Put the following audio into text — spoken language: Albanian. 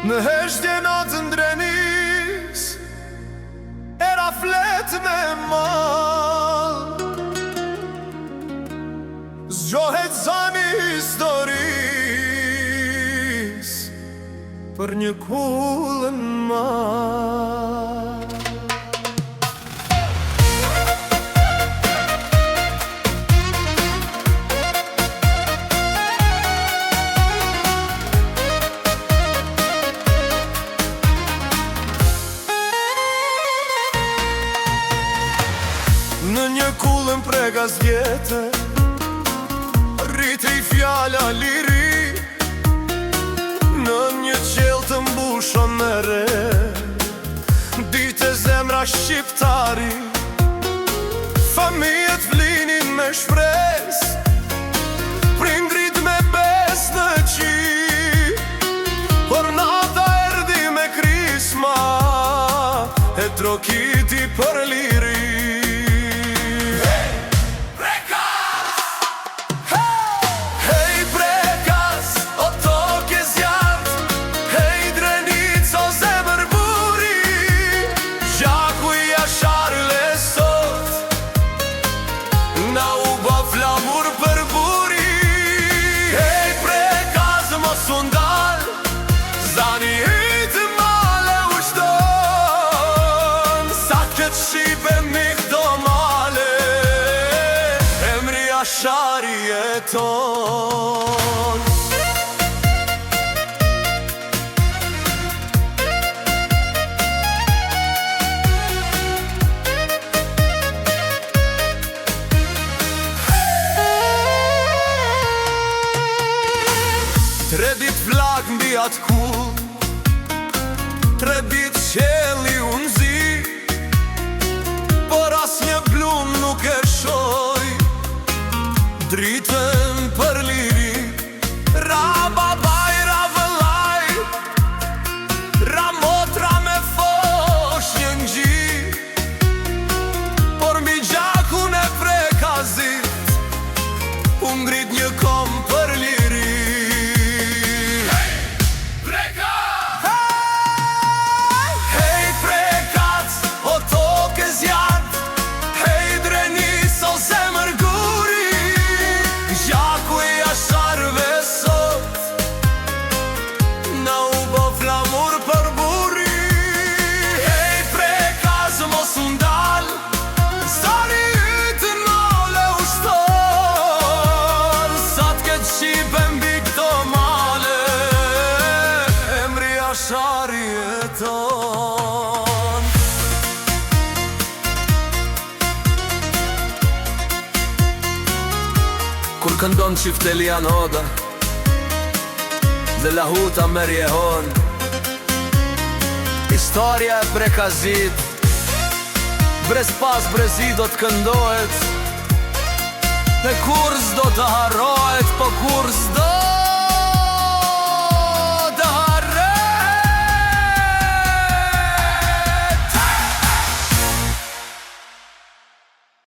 Në heshtje natë ndrenis era flet me mal, zgjohet zani historis për një kullën mal. Në një kullën pregas vjetë rriti i fjalla liri, në një qelë të mbushon me re, dite zemra shqiptari. Famijet flinin me shpres, prindrit me bes në qi, por nata erdi me krisma, e trokiti për liri. Shari jeton Tre dit flak mbi atë kull, tre dit qeli unë zi, por as një blum nuk e shoj dritën për liri. Ra babaj, ra vëllaj, ra motra me fosh një ngji, por mbi gjakun e prekazit u ngrit një kom për liri. Shari jeton Kur këndon qift Elian Oda dhe lahuta merjehon, historia e prekazit, brez pas brezi do t'këndohet, dhe kur s'do të harrohet, po